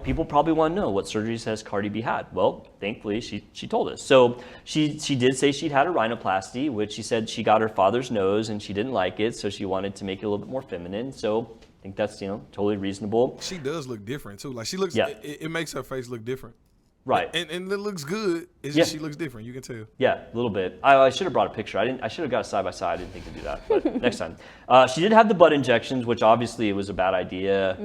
People probably want to know what surgeries has Cardi B had. Well, thankfully, she told us. So she did say she'd had a rhinoplasty, which she said she got her father's nose and she didn't like it, so she wanted to make it a little bit more feminine. So I think that's totally reasonable. She does look different too. Like she looks, it makes her face look different. Right. And it looks good. It's just she looks different. You can tell. Yeah, a little bit. I should have brought a picture. I should have got a side by side. I didn't think to do that, but next time. She did have the butt injections, which obviously it was a bad idea.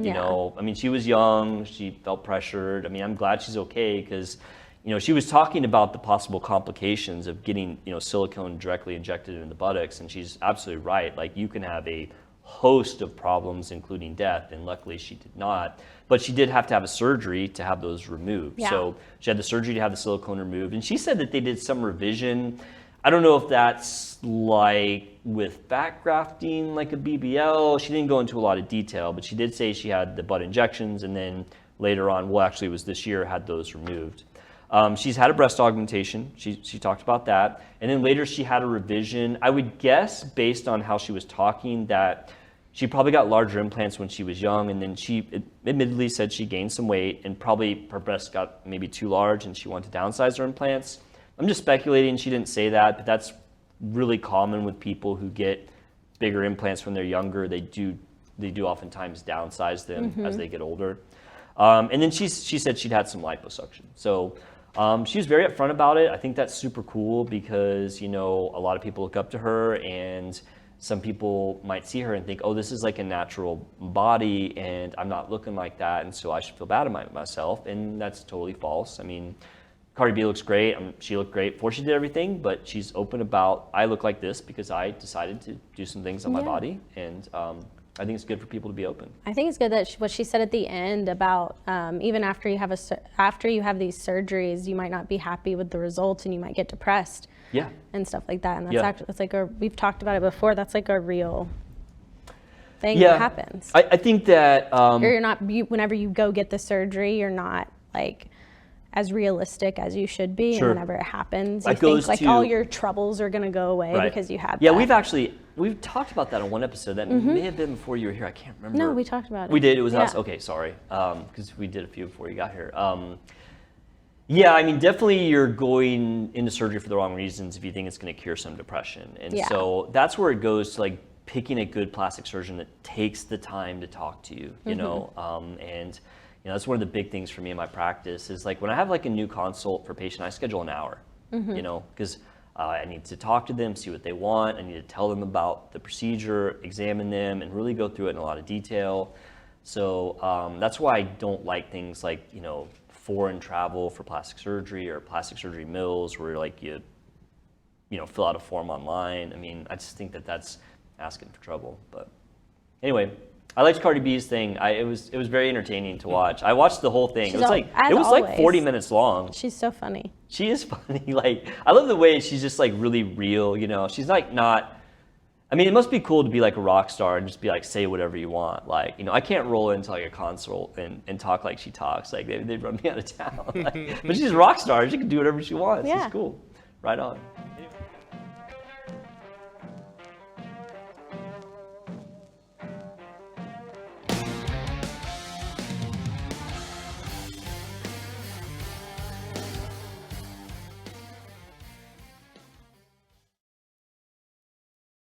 She was young. She felt pressured. I'm glad she's okay because, she was talking about the possible complications of getting, silicone directly injected into the buttocks, and she's absolutely right. Like you can have a host of problems, including death, and luckily she did not. But she did have to have a surgery to have those removed. Yeah. So she had the surgery to have the silicone removed, and she said that they did some revision. I don't know if that's like with fat grafting, like a BBL. She didn't go into a lot of detail, but she did say she had the butt injections, and then later on, it was this year, had those removed. She's had a breast augmentation. She talked about that. And then later she had a revision. I would guess, based on how she was talking, that she probably got larger implants when she was young, and then she admittedly said she gained some weight, and probably her breasts got maybe too large and she wanted to downsize her implants. I'm just speculating. She didn't say that, but that's really common with people who get bigger implants when they're younger. They do oftentimes downsize them as they get older. And then she said she'd had some liposuction. So she was very upfront about it. I think that's super cool because, a lot of people look up to her, and some people might see her and think, oh, this is like a natural body and I'm not looking like that, and so I should feel bad about myself. And that's totally false. Cardi B looks great. She looked great before she did everything, but she's open about, I look like this because I decided to do some things on my body. And I think it's good for people to be open. I think it's good that what she said at the end about even after you have these surgeries, you might not be happy with the results and you might get depressed. Yeah. And stuff like that. And that's actually, it's like we've talked about it before. That's like a real thing that happens. I think that whenever you go get the surgery, you're not like as realistic as you should be. Sure. And whenever it happens, you think like all your troubles are going to go away because you had that. We've talked about that on one episode. That may have been before you were here. I can't remember. No, we talked about it. We did. It was us. Okay, sorry. Because we did a few before you got here. Definitely you're going into surgery for the wrong reasons if you think it's going to cure some depression. And so that's where it goes to like picking a good plastic surgeon that takes the time to talk to you, you know? And that's one of the big things for me in my practice is like when I have like a new consult for a patient, I schedule an hour, because I need to talk to them, see what they want. I need to tell them about the procedure, examine them, and really go through it in a lot of detail. So that's why I don't like things like, foreign travel for plastic surgery or plastic surgery mills where like you fill out a form online. I just think that that's asking for trouble. But anyway, I liked Cardi B's thing. It was very entertaining to watch. I watched the whole thing. It was like 40 minutes long. She's so funny. She is funny. Like I love the way she's just like really real. She's like not. It must be cool to be like a rock star and just be like say whatever you want. Like I can't roll into like a consult and talk like she talks. Like they'd run me out of town. But she's a rock star. She can do whatever she wants. Yeah. It's cool. Right on.